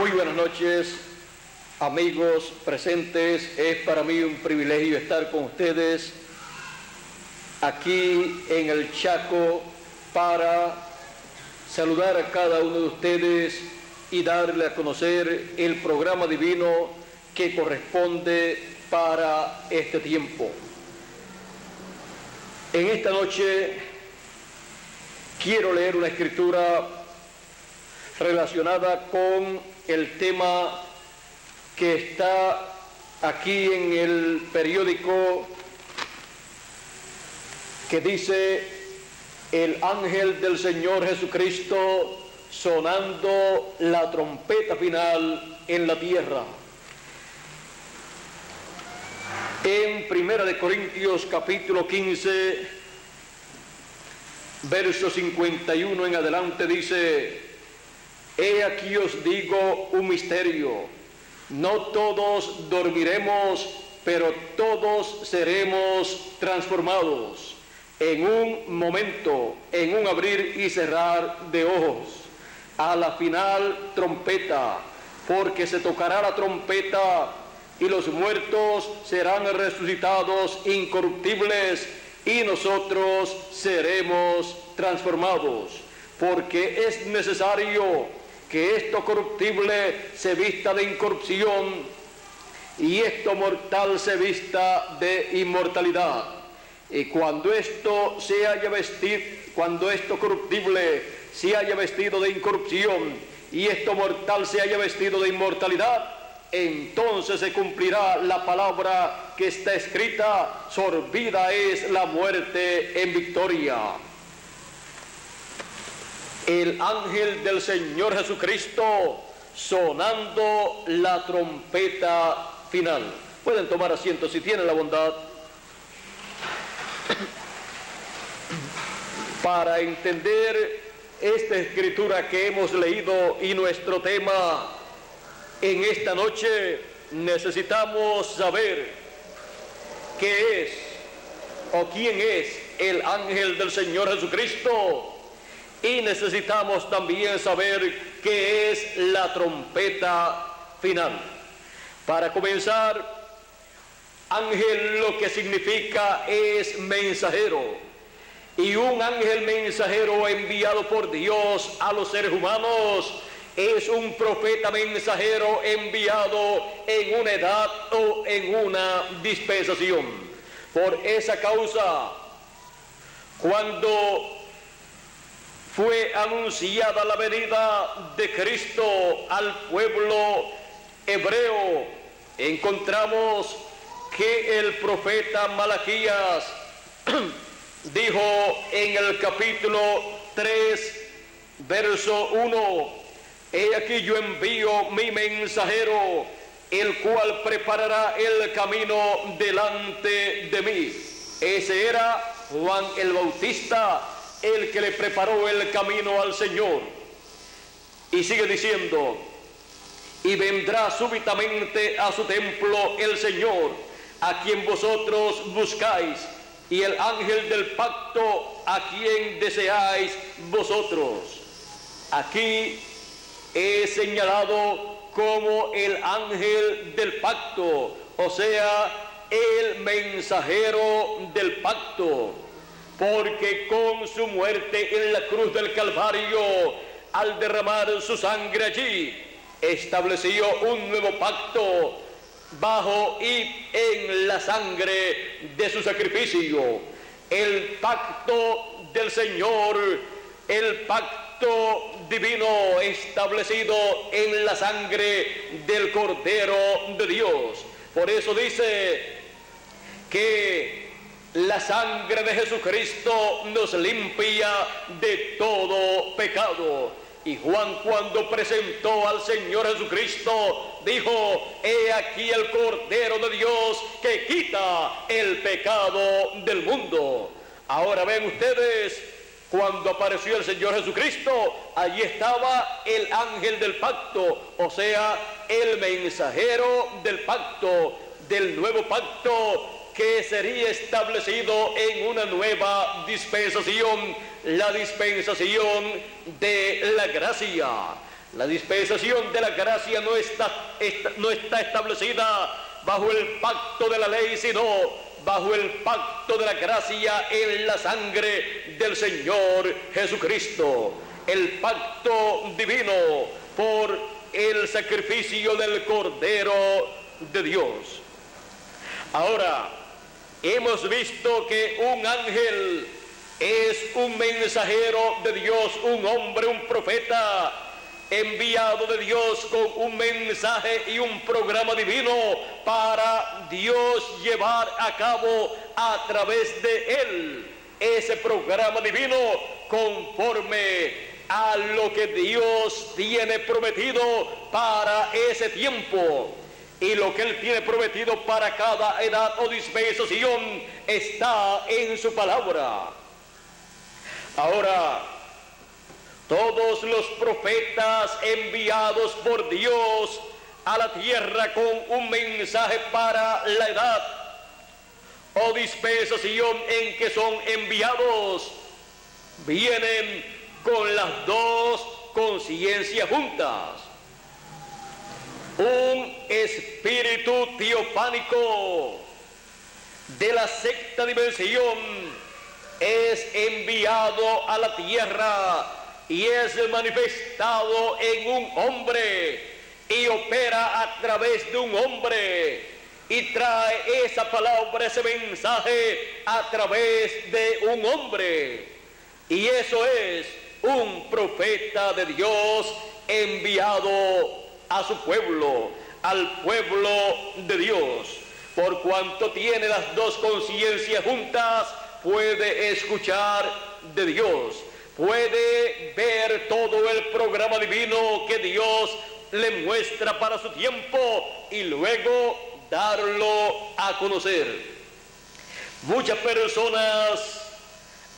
Muy buenas noches, amigos presentes. Es para mí un privilegio estar con ustedes aquí en el Chaco para saludar a cada uno de ustedes y darle a conocer el programa divino que corresponde para este tiempo. En esta noche quiero leer una escritura relacionada con el tema que está aquí en el periódico, que dice: el ángel del Señor Jesucristo sonando la trompeta final en la tierra. En 1 Corintios capítulo 15, verso 51 en adelante dice: he aquí os digo un misterio, no todos dormiremos, pero todos seremos transformados en un momento, en un abrir y cerrar de ojos, a la final trompeta, porque se tocará la trompeta y los muertos serán resucitados incorruptibles y nosotros seremos transformados, porque es necesario que esto corruptible se vista de incorrupción y esto mortal se vista de inmortalidad. Y cuando esto corruptible se haya vestido de incorrupción y esto mortal se haya vestido de inmortalidad, entonces se cumplirá la palabra que está escrita: sorbida es la muerte en victoria. El ángel del Señor Jesucristo sonando la trompeta final. Pueden tomar asiento si tienen la bondad. Para entender esta escritura que hemos leído y nuestro tema en esta noche, necesitamos saber qué es o quién es el ángel del Señor Jesucristo. Y necesitamos también saber qué es la trompeta final. Para comenzar, ángel lo que significa es mensajero. Y un ángel mensajero enviado por Dios a los seres humanos es un profeta mensajero enviado en una edad o en una dispensación. Por esa causa, cuando fue anunciada la venida de Cristo al pueblo hebreo, encontramos que el profeta Malaquías dijo en el capítulo 3, verso 1: he aquí yo envío mi mensajero, el cual preparará el camino delante de mí. Ese era Juan el Bautista, el que le preparó el camino al Señor. Y sigue diciendo: y vendrá súbitamente a su templo el Señor, a quien vosotros buscáis, y el ángel del pacto, a quien deseáis vosotros. Aquí he señalado como el ángel del pacto, o sea, el mensajero del pacto, porque con su muerte en la cruz del Calvario, al derramar su sangre allí, estableció un nuevo pacto bajo y en la sangre de su sacrificio. El pacto del Señor, el pacto divino establecido en la sangre del Cordero de Dios. Por eso dice que la sangre de Jesucristo nos limpia de todo pecado. Y Juan, cuando presentó al Señor Jesucristo, dijo: he aquí el Cordero de Dios que quita el pecado del mundo. Ahora ven ustedes, cuando apareció el Señor Jesucristo, allí estaba el ángel del pacto, o sea, el mensajero del pacto, del nuevo pacto, que sería establecido en una nueva dispensación, la dispensación de la gracia. La dispensación de la gracia no está establecida bajo el pacto de la ley, sino bajo el pacto de la gracia en la sangre del Señor Jesucristo. El pacto divino por el sacrificio del Cordero de Dios. Ahora, hemos visto que un ángel es un mensajero de Dios, un hombre, un profeta, enviado de Dios con un mensaje y un programa divino para Dios llevar a cabo a través de él ese programa divino conforme a lo que Dios tiene prometido para ese tiempo. Y lo que él tiene prometido para cada edad o dispensación está en su palabra. Ahora, todos los profetas enviados por Dios a la tierra con un mensaje para la edad o dispensación en que son enviados, vienen con las dos conciencias juntas. Un espíritu teofánico de la sexta dimensión es enviado a la tierra y es manifestado en un hombre y opera a través de un hombre y trae esa palabra, ese mensaje a través de un hombre, y eso es un profeta de Dios enviado a su pueblo, al pueblo de Dios. Por cuanto tiene las dos conciencias juntas, puede escuchar de Dios, puede ver todo el programa divino que Dios le muestra para su tiempo y luego darlo a conocer. Muchas personas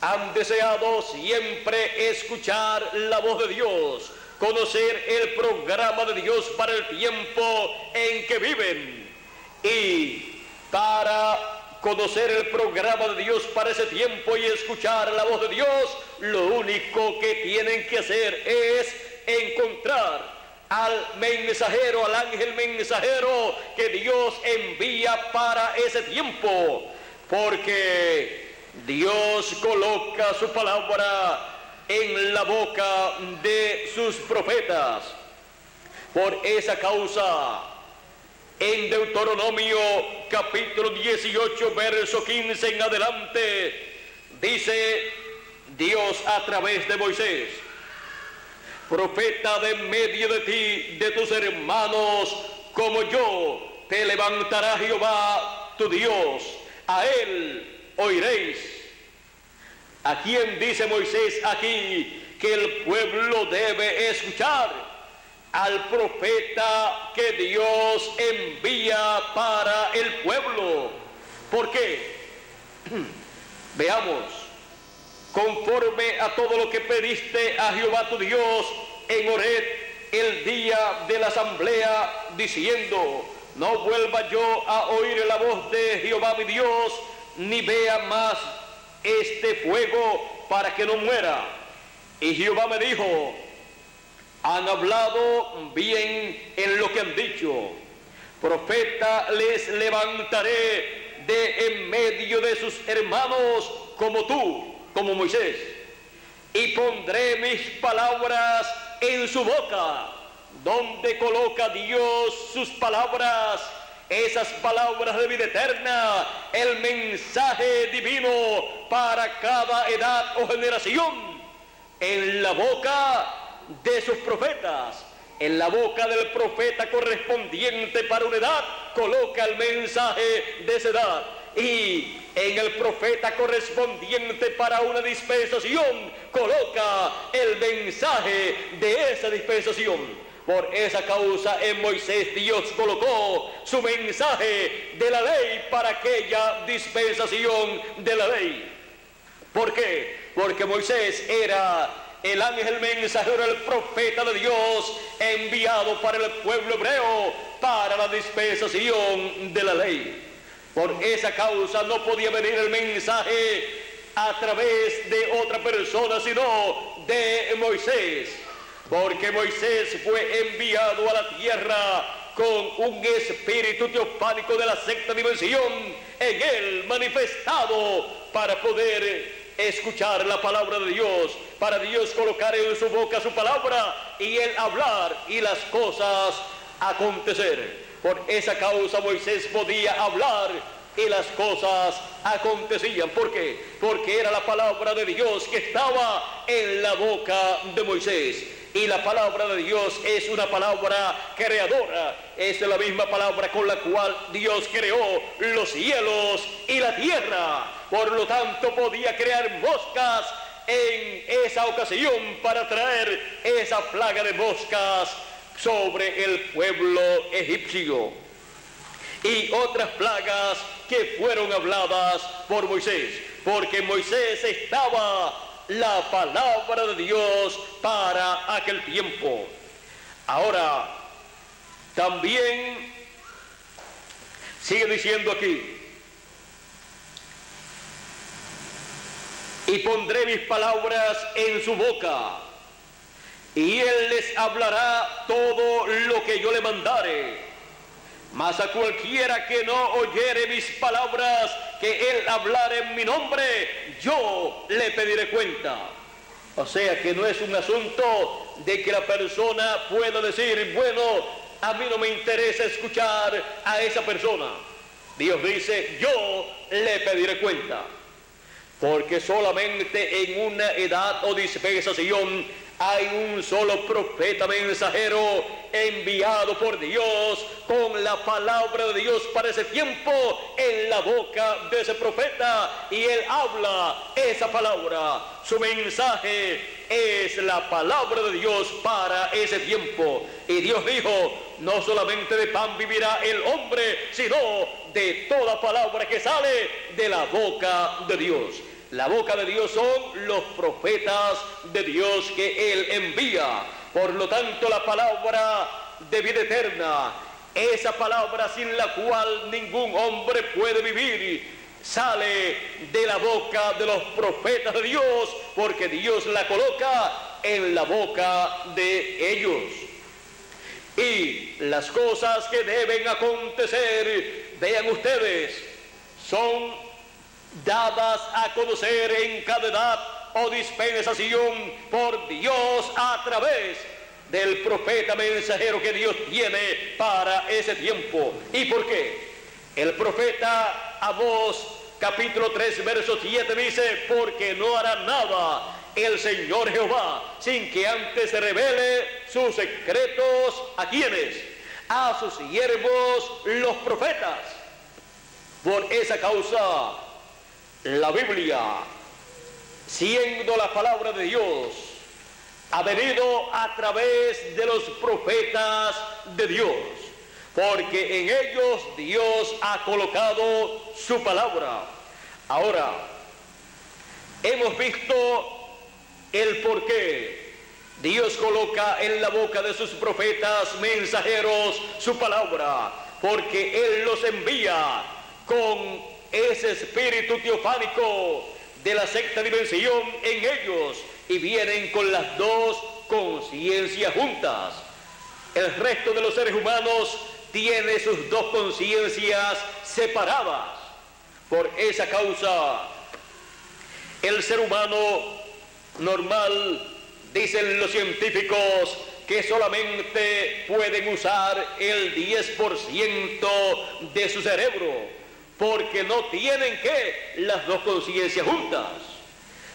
han deseado siempre escuchar la voz de Dios, conocer el programa de Dios para el tiempo en que viven, y para conocer el programa de Dios para ese tiempo y escuchar la voz de Dios, lo único que tienen que hacer es encontrar al mensajero, al ángel mensajero que Dios envía para ese tiempo, porque Dios coloca su palabra en la boca de sus profetas. Por esa causa, en Deuteronomio capítulo 18, verso 15 en adelante, dice Dios a través de Moisés: profeta de medio de ti, de tus hermanos, como yo, te levantará Jehová tu Dios, a él oiréis. ¿A quién dice Moisés aquí que el pueblo debe escuchar? Al profeta que Dios envía para el pueblo. ¿Por qué? Veamos. Conforme a todo lo que pediste a Jehová tu Dios en Horeb el día de la asamblea, diciendo: no vuelva yo a oír la voz de Jehová mi Dios, ni vea más este fuego, para que no muera. Y Jehová me dijo: han hablado bien en lo que han dicho. Profeta les levantaré de en medio de sus hermanos, como tú, como Moisés, y pondré mis palabras en su boca. Donde coloca Dios sus palabras, esas palabras de vida eterna, el mensaje divino para cada edad o generación, en la boca de sus profetas. En la boca del profeta correspondiente para una edad, coloca el mensaje de esa edad, y en el profeta correspondiente para una dispensación, coloca el mensaje de esa dispensación. Por esa causa en Moisés Dios colocó su mensaje de la ley para aquella dispensación de la ley. ¿Por qué? Porque Moisés era el ángel mensajero, el profeta de Dios, enviado para el pueblo hebreo para la dispensación de la ley. Por esa causa no podía venir el mensaje a través de otra persona, sino de Moisés. porque Moisés fue enviado a la tierra con un espíritu teofánico de la sexta dimensión en él manifestado para poder escuchar la palabra de Dios, para Dios colocar en su boca su palabra y él hablar y las cosas acontecer. Por esa causa Moisés podía hablar y las cosas acontecían. ¿Por qué? Porque era la palabra de Dios que estaba en la boca de Moisés. Y la palabra de Dios es una palabra creadora. Es la misma palabra con la cual Dios creó los cielos y la tierra. Por lo tanto, podía crear moscas en esa ocasión para traer esa plaga de moscas sobre el pueblo egipcio. Y otras plagas que fueron habladas por Moisés, porque Moisés estaba la palabra de Dios para aquel tiempo. Ahora, también sigue diciendo aquí: y pondré mis palabras en su boca, y él les hablará todo lo que yo le mandare. Mas a cualquiera que no oyere mis palabras, que él hablare en mi nombre, yo le pediré cuenta. O sea que no es un asunto de que la persona pueda decir, bueno, a mí no me interesa escuchar a esa persona. Dios dice, yo le pediré cuenta. Porque solamente en una edad o dispensación hay un solo profeta mensajero enviado por Dios con la palabra de Dios para ese tiempo en la boca de ese profeta, y él habla esa palabra. Su mensaje es la palabra de Dios para ese tiempo. Y Dios dijo, no solamente de pan vivirá el hombre, sino de toda palabra que sale de la boca de Dios. La boca de Dios son los profetas de Dios que Él envía. Por lo tanto, la palabra de vida eterna, esa palabra sin la cual ningún hombre puede vivir, sale de la boca de los profetas de Dios, porque Dios la coloca en la boca de ellos. Y las cosas que deben acontecer, vean ustedes, son dadas a conocer en cada edad o dispensación por Dios a través del profeta mensajero que Dios tiene para ese tiempo. ¿Y por qué? El profeta Amós capítulo 3 verso 7 dice, porque no hará nada el Señor Jehová sin que antes se revele sus secretos ¿a quiénes? A sus siervos los profetas. Por esa causa la Biblia, siendo la palabra de Dios, ha venido a través de los profetas de Dios, porque en ellos Dios ha colocado su palabra. Ahora, hemos visto el por qué Dios coloca en la boca de sus profetas mensajeros su palabra, porque Él los envía con ese espíritu teofánico de la sexta dimensión en ellos, y vienen con las dos conciencias juntas. El resto de los seres humanos tiene sus dos conciencias separadas. Por esa causa, el ser humano normal, dicen los científicos, que solamente pueden usar el 10% de su cerebro, porque no tienen las dos conciencias juntas.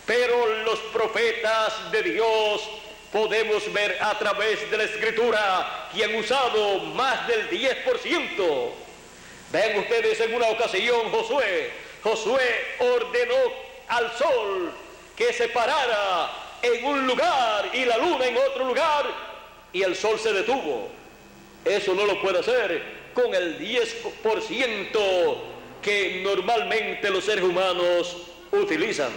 Pero los profetas de Dios podemos ver a través de la Escritura que han usado más del 10%. Vean ustedes, en una ocasión Josué ordenó al sol que se parara en un lugar y la luna en otro lugar, y el sol se detuvo. Eso no lo puede hacer con el 10% que normalmente los seres humanos utilizan.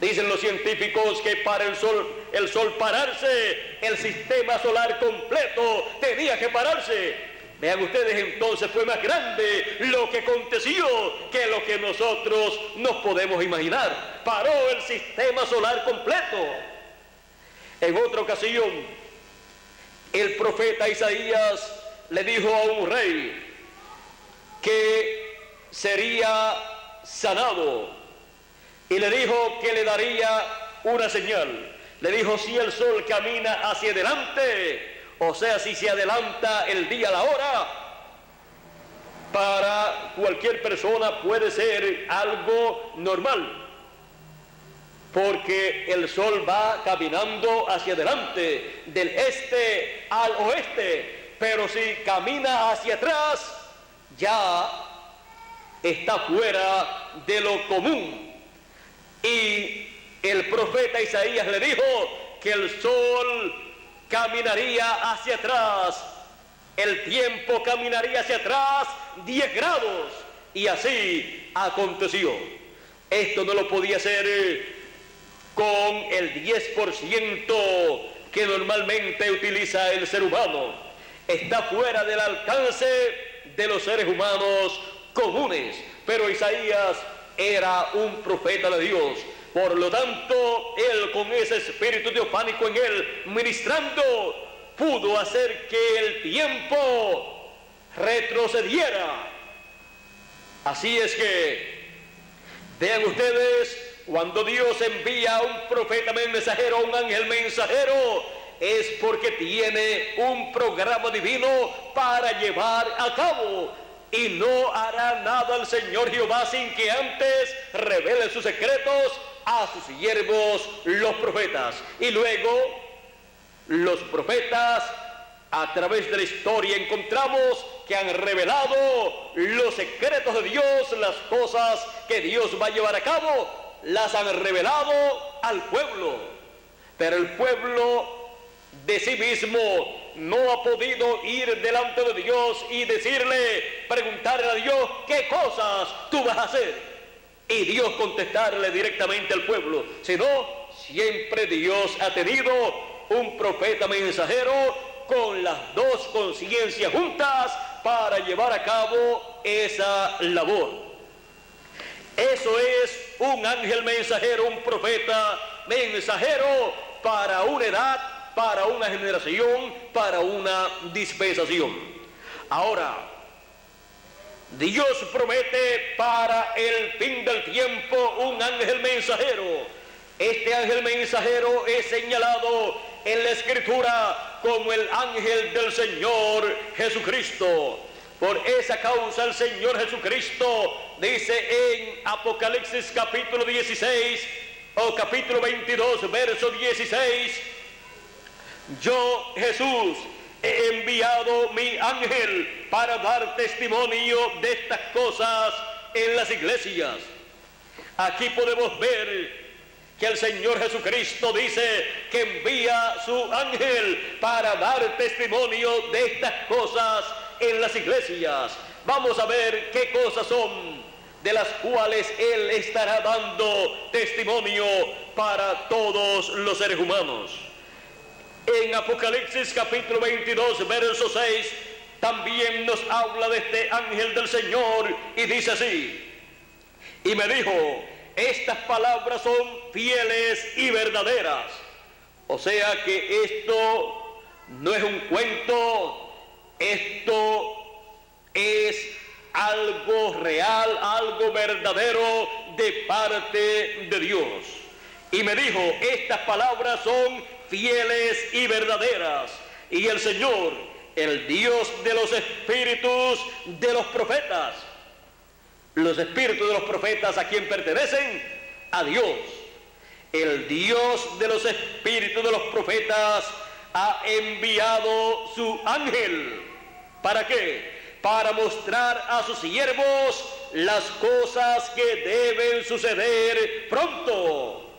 Dicen los científicos que para el sol pararse, el sistema solar completo tenía que pararse. Vean ustedes, entonces fue más grande lo que aconteció que lo que nosotros nos podemos imaginar. Paró el sistema solar completo. En otra ocasión, el profeta Isaías le dijo a un rey que sería sanado y le dijo que le daría una señal. Le dijo: si el sol camina hacia adelante, o sea, si se adelanta el día, la hora, para cualquier persona puede ser algo normal, porque el sol va caminando hacia adelante, del este al oeste, pero si camina hacia atrás, ya está fuera de lo común. Y el profeta Isaías le dijo que el sol caminaría hacia atrás, el tiempo caminaría hacia atrás 10 grados, y así aconteció. Esto no lo podía hacer con el 10% que normalmente utiliza el ser humano. Está fuera del alcance de los seres humanos comunes, pero Isaías era un profeta de Dios. Por lo tanto, él, con ese espíritu teofánico en él ministrando, pudo hacer que el tiempo retrocediera. Así es que, vean ustedes, cuando Dios envía a un profeta mensajero, a un ángel mensajero, es porque tiene un programa divino para llevar a cabo. Y no hará nada el Señor Jehová sin que antes revele sus secretos a sus siervos, los profetas. Y luego, los profetas, a través de la historia, encontramos que han revelado los secretos de Dios, las cosas que Dios va a llevar a cabo, las han revelado al pueblo. Pero el pueblo de sí mismo no ha podido ir delante de Dios y decirle, preguntarle a Dios qué cosas tú vas a hacer, y Dios contestarle directamente al pueblo, sino siempre Dios ha tenido un profeta mensajero con las dos conciencias juntas para llevar a cabo esa labor. Eso es un ángel mensajero, un profeta mensajero para una edad, para una generación, para una dispensación. Ahora, Dios promete para el fin del tiempo un ángel mensajero. Este ángel mensajero es señalado en la Escritura como el ángel del Señor Jesucristo. Por esa causa el Señor Jesucristo dice en Apocalipsis capítulo 16 o capítulo 22 verso 16: yo, Jesús, he enviado mi ángel para dar testimonio de estas cosas en las iglesias. Aquí podemos ver que el Señor Jesucristo dice que envía su ángel para dar testimonio de estas cosas en las iglesias. Vamos a ver qué cosas son de las cuales Él estará dando testimonio para todos los seres humanos. En Apocalipsis capítulo 22, verso 6, también nos habla de este ángel del Señor y dice así: y me dijo, estas palabras son fieles y verdaderas. O sea que esto no es un cuento, esto es algo real, algo verdadero de parte de Dios. Y me dijo, estas palabras son fieles y verdaderas. Y el Señor, el Dios de los espíritus de los profetas, los espíritus de los profetas, ¿a quién pertenecen? A Dios. El Dios de los espíritus de los profetas ha enviado su ángel. ¿Para qué? Para mostrar a sus siervos las cosas que deben suceder pronto.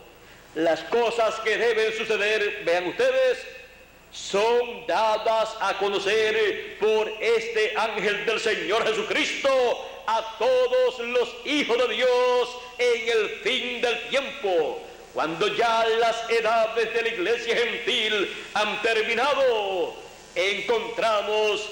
Las cosas que deben suceder, vean ustedes, son dadas a conocer por este ángel del Señor Jesucristo a todos los hijos de Dios en el fin del tiempo, cuando ya las edades de la iglesia gentil han terminado. Encontramos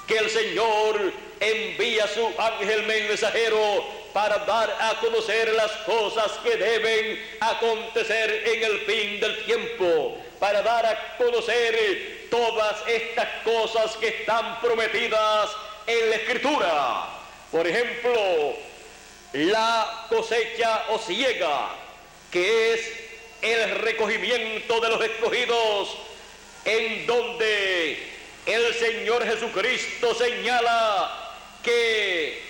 que el Señor envía su ángel mensajero para dar a conocer las cosas que deben acontecer en el fin del tiempo, para dar a conocer todas estas cosas que están prometidas en la Escritura. Por ejemplo, la cosecha o siega, que es el recogimiento de los escogidos, en donde el Señor Jesucristo señala que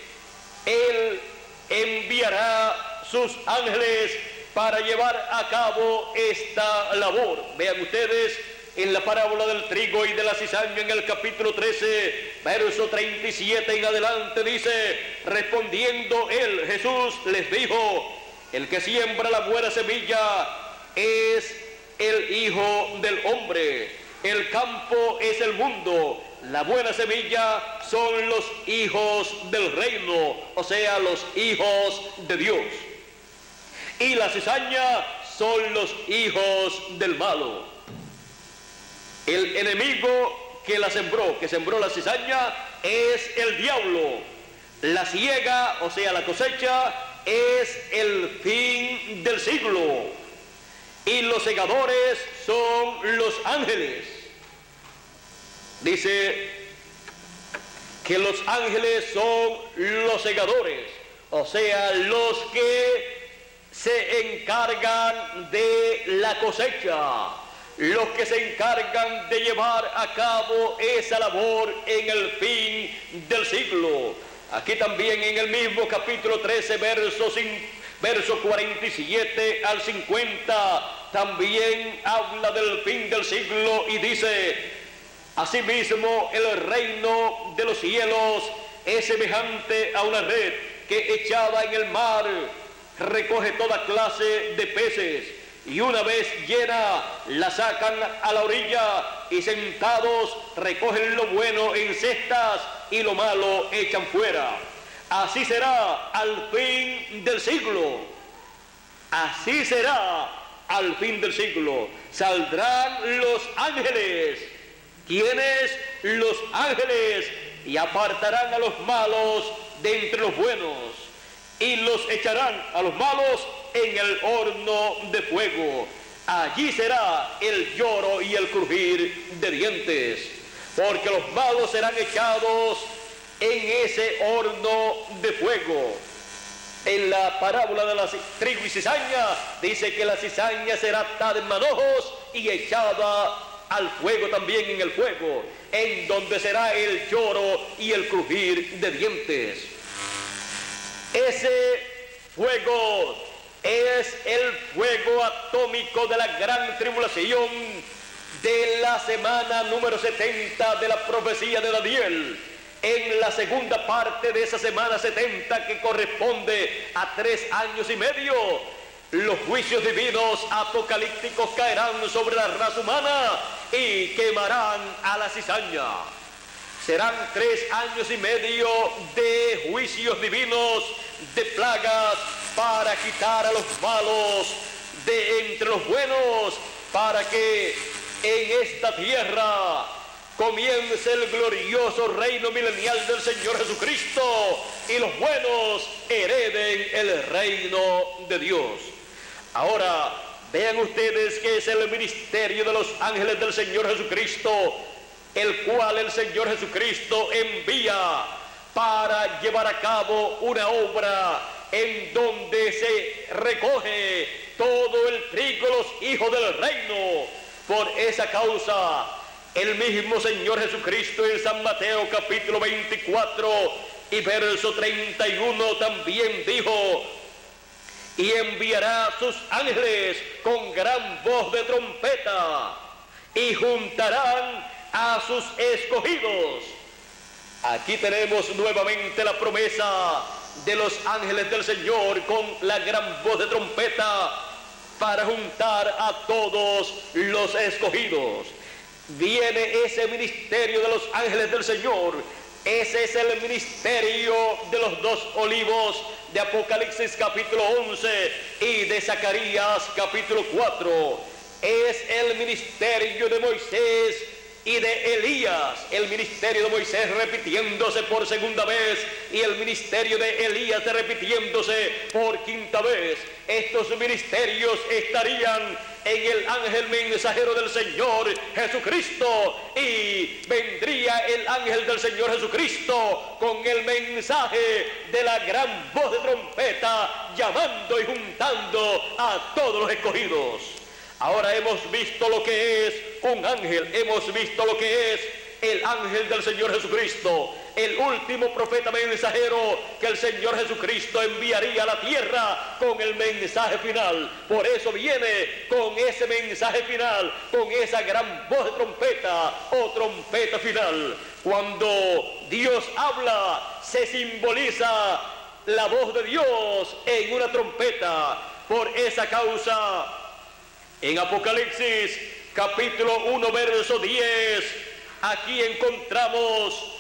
Él enviará sus ángeles para llevar a cabo esta labor. Vean ustedes en la parábola del trigo y de la cizaña en el capítulo 13, verso 37 en adelante, dice: respondiendo él, Jesús, les dijo: el que siembra la buena semilla es el Hijo del Hombre. El campo es el mundo. La buena semilla son los hijos del reino, o sea, los hijos de Dios. Y la cizaña son los hijos del malo. El enemigo que sembró la cizaña, es el diablo. La siega, o sea, la cosecha, es el fin del siglo. Y los segadores son los ángeles. Dice que los ángeles son los segadores, o sea, los que se encargan de la cosecha, los que se encargan de llevar a cabo esa labor en el fin del siglo. Aquí también en el mismo capítulo 13, verso 47 al 50, también habla del fin del siglo y dice: asimismo, el reino de los cielos es semejante a una red que, echada en el mar, recoge toda clase de peces, y una vez llena la sacan a la orilla, y sentados recogen lo bueno en cestas y lo malo echan fuera. Así será al fin del siglo. Así será al fin del siglo. Saldrán los ángeles. ¿Quiénes? Los ángeles, y apartarán a los malos de entre los buenos, y los echarán a los malos en el horno de fuego. Allí será el lloro y el crujir de dientes, porque los malos serán echados en ese horno de fuego. En la parábola de la trigo y cizaña, dice que la cizaña será atada en manojos y echada al fuego, también en el fuego, en donde será el lloro y el crujir de dientes. Ese fuego es el fuego atómico de la gran tribulación de la semana número 70 de la profecía de Daniel. En la segunda parte de esa semana 70, que corresponde a 3 años y medio, los juicios divinos apocalípticos caerán sobre la raza humana y quemarán a la cizaña. Serán 3 años y medio de juicios divinos, de plagas, para quitar a los malos de entre los buenos, para que en esta tierra comience el glorioso reino milenial del Señor Jesucristo y los buenos hereden el reino de Dios. Ahora, vean ustedes que es el ministerio de los ángeles del Señor Jesucristo, el cual el Señor Jesucristo envía para llevar a cabo una obra en donde se recoge todo el trigo, los hijos del reino. Por esa causa, el mismo Señor Jesucristo en San Mateo capítulo 24 y verso 31 también dijo: y enviará sus ángeles con gran voz de trompeta, y juntarán a sus escogidos. Aquí tenemos nuevamente la promesa de los ángeles del Señor con la gran voz de trompeta para juntar a todos los escogidos. Viene ese ministerio de los ángeles del Señor. Ese es el ministerio de los 2 olivos de Apocalipsis capítulo 11 y de Zacarías capítulo 4. Es el ministerio de Moisés y de Elías, el ministerio de Moisés repitiéndose por segunda vez y el ministerio de Elías repitiéndose por quinta vez. Estos ministerios estarían en el ángel mensajero del Señor Jesucristo, y vendría el ángel del Señor Jesucristo con el mensaje de la gran voz de trompeta, llamando y juntando a todos los escogidos. Ahora hemos visto lo que es un ángel, hemos visto lo que es el ángel del Señor Jesucristo, el último profeta mensajero que el Señor Jesucristo enviaría a la tierra con el mensaje final. Por eso viene con ese mensaje final, con esa gran voz de trompeta o trompeta final. Cuando Dios habla, se simboliza la voz de Dios en una trompeta. Por esa causa, en Apocalipsis capítulo 1 verso 10, aquí encontramos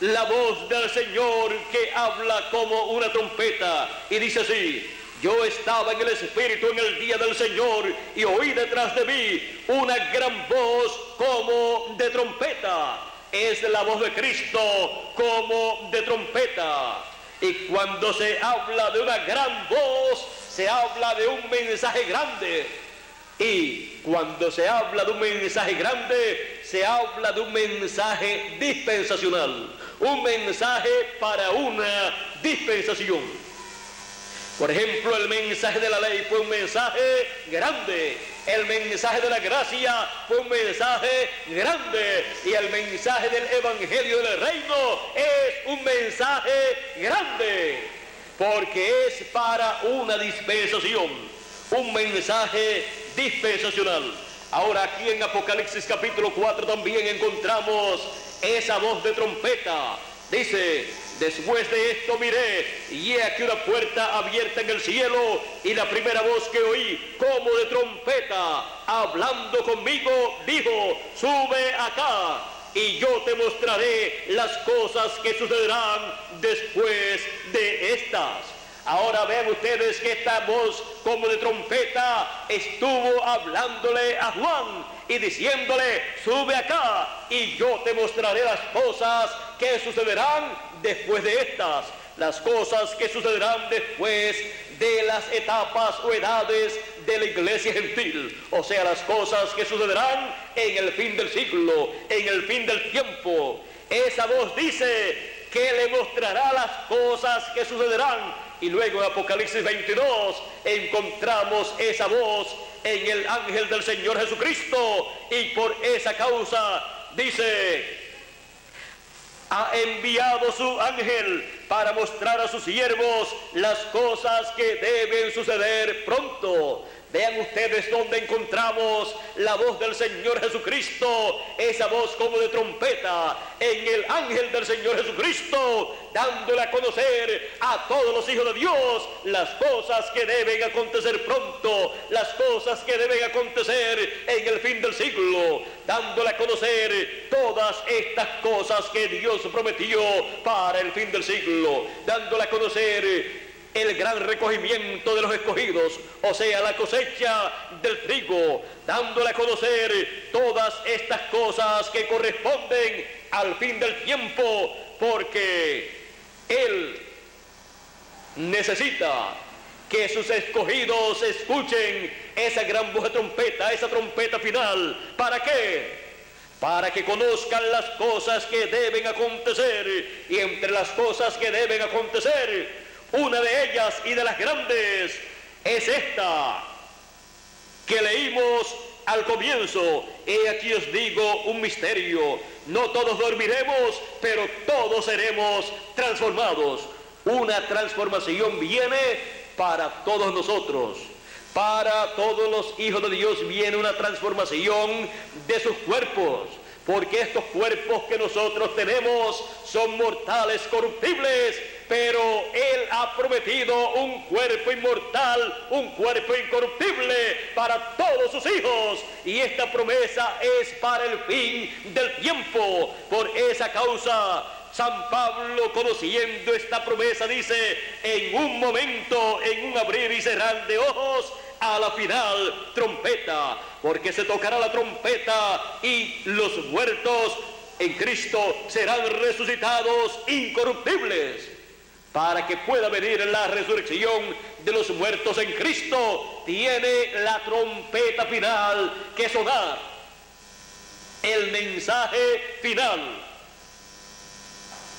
la voz del Señor que habla como una trompeta y dice así: yo estaba en el Espíritu en el día del Señor y oí detrás de mí una gran voz como de trompeta. Es la voz de Cristo como de trompeta. Y cuando se habla de una gran voz, se habla de un mensaje grande. Y cuando se habla de un mensaje grande, se habla de un mensaje dispensacional, un mensaje para una dispensación. Por ejemplo, el mensaje de la ley fue un mensaje grande, el mensaje de la gracia fue un mensaje grande, y el mensaje del evangelio del reino es un mensaje grande, porque es para una dispensación, un mensaje dispensacional. Ahora aquí en Apocalipsis capítulo 4 también encontramos esa voz de trompeta. Dice: después de esto miré, y he aquí una puerta abierta en el cielo, y la primera voz que oí como de trompeta, hablando conmigo, dijo: sube acá, y yo te mostraré las cosas que sucederán después de estas. Ahora vean ustedes que esta voz como de trompeta estuvo hablándole a Juan y diciéndole: sube acá y yo te mostraré las cosas que sucederán después de estas. Las cosas que sucederán después de las etapas o edades de la iglesia gentil. O sea, las cosas que sucederán en el fin del siglo, en el fin del tiempo. Esa voz dice que le mostrará las cosas que sucederán. Y luego en Apocalipsis 22 encontramos esa voz en el ángel del Señor Jesucristo, y por esa causa dice: ha enviado su ángel para mostrar a sus siervos las cosas que deben suceder pronto. Vean ustedes donde encontramos la voz del Señor Jesucristo, esa voz como de trompeta, en el ángel del Señor Jesucristo, dándole a conocer a todos los hijos de Dios las cosas que deben acontecer pronto, las cosas que deben acontecer en el fin del siglo, dándole a conocer todas estas cosas que Dios prometió para el fin del siglo, dándole a conocer el gran recogimiento de los escogidos, o sea, la cosecha del trigo, dándole a conocer todas estas cosas que corresponden al fin del tiempo, porque Él necesita que sus escogidos escuchen esa gran voz de trompeta, esa trompeta final. ¿Para qué? Para que conozcan las cosas que deben acontecer, y entre las cosas que deben acontecer, una de ellas y de las grandes es esta que leímos al comienzo: he aquí os digo un misterio, no todos dormiremos, pero todos seremos transformados. Una transformación viene para todos nosotros, para todos los hijos de Dios viene una transformación de sus cuerpos, porque estos cuerpos que nosotros tenemos son mortales, corruptibles, pero Él ha prometido un cuerpo inmortal, un cuerpo incorruptible para todos sus hijos, y esta promesa es para el fin del tiempo. Por esa causa, San Pablo, conociendo esta promesa, dice: en un momento, en un abrir y cerrar de ojos, a la final trompeta, porque se tocará la trompeta y los muertos en Cristo serán resucitados incorruptibles. Para que pueda venir la resurrección de los muertos en Cristo, tiene la trompeta final que sonar, el mensaje final.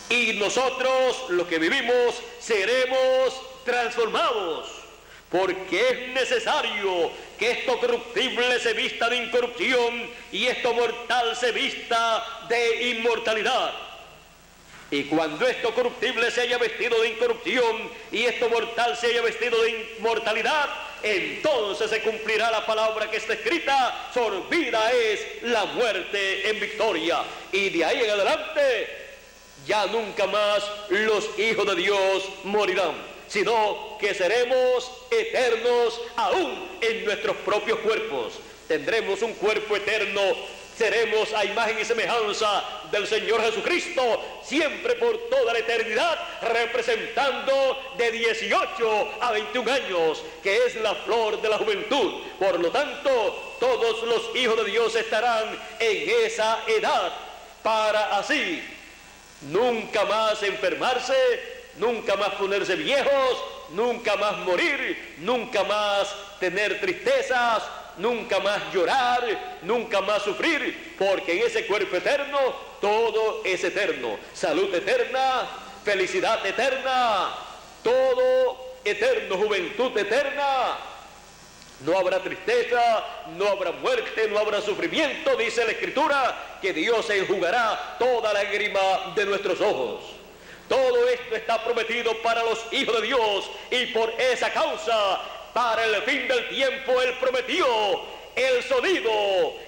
Y nosotros, los que vivimos, seremos transformados, porque es necesario que esto corruptible se vista de incorrupción y esto mortal se vista de inmortalidad. Y cuando esto corruptible se haya vestido de incorrupción y esto mortal se haya vestido de inmortalidad, entonces se cumplirá la palabra que está escrita: sorbida es la muerte en victoria. Y de ahí en adelante ya nunca más los hijos de Dios morirán, sino que seremos eternos aún en nuestros propios cuerpos. Tendremos un cuerpo eterno, seremos a imagen y semejanza del Señor Jesucristo, siempre por toda la eternidad, representando de 18 a 21 años, que es la flor de la juventud. Por lo tanto, todos los hijos de Dios estarán en esa edad, para así nunca más enfermarse, nunca más ponerse viejos, nunca más morir, nunca más tener tristezas, nunca más llorar, nunca más sufrir, porque en ese cuerpo eterno todo es eterno. Salud eterna, felicidad eterna, todo eterno, juventud eterna. No habrá tristeza, no habrá muerte, no habrá sufrimiento. Dice la Escritura que Dios enjugará toda lágrima de nuestros ojos. Todo esto está prometido para los hijos de Dios, y por esa causa, para el fin del tiempo, Él prometió el sonido,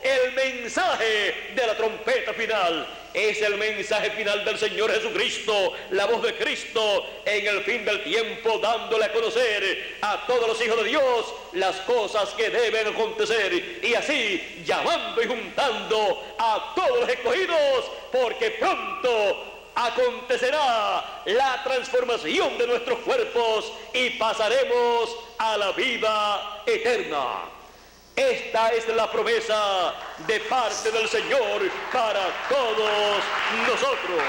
el mensaje de la trompeta final. Es el mensaje final del Señor Jesucristo, la voz de Cristo en el fin del tiempo, dándole a conocer a todos los hijos de Dios las cosas que deben acontecer, y así llamando y juntando a todos los escogidos, porque pronto acontecerá la transformación de nuestros cuerpos y pasaremos a la vida eterna. Esta es la promesa de parte del Señor para todos nosotros.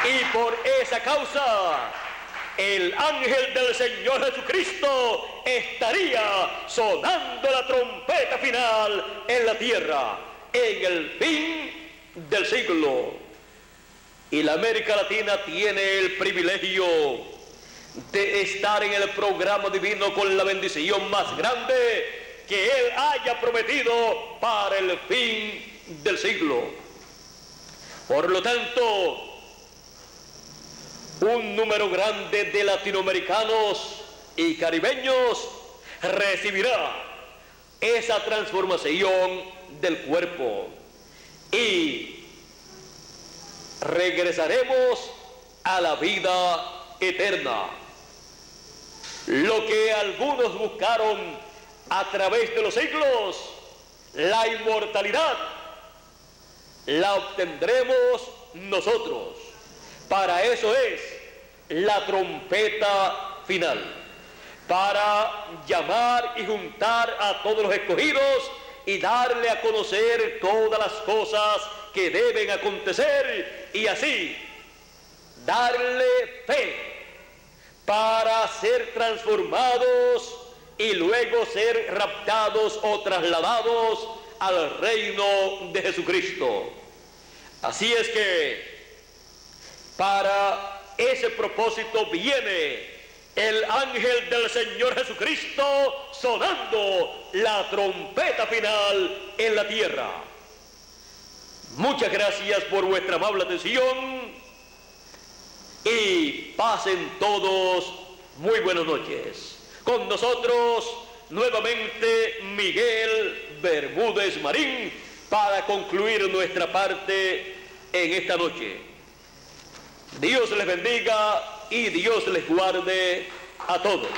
Y por esa causa, el ángel del Señor Jesucristo estaría sonando la trompeta final en la tierra en el fin del siglo. Y la América Latina tiene el privilegio de estar en el programa divino con la bendición más grande que Él haya prometido para el fin del siglo. Por lo tanto, un número grande de latinoamericanos y caribeños recibirá esa transformación del cuerpo y regresaremos a la vida eterna. Lo que algunos buscaron a través de los siglos, la inmortalidad, la obtendremos nosotros. Para eso es la trompeta final, para llamar y juntar a todos los escogidos y darle a conocer todas las cosas que deben acontecer, y así darle fe para ser transformados y luego ser raptados o trasladados al reino de Jesucristo. Así es que para ese propósito viene el ángel del Señor Jesucristo sonando la trompeta final en la tierra. Muchas gracias por vuestra amable atención y pasen todos muy buenas noches. Con nosotros nuevamente Miguel Bermúdez Marín para concluir nuestra parte en esta noche. Dios les bendiga y Dios les guarde a todos.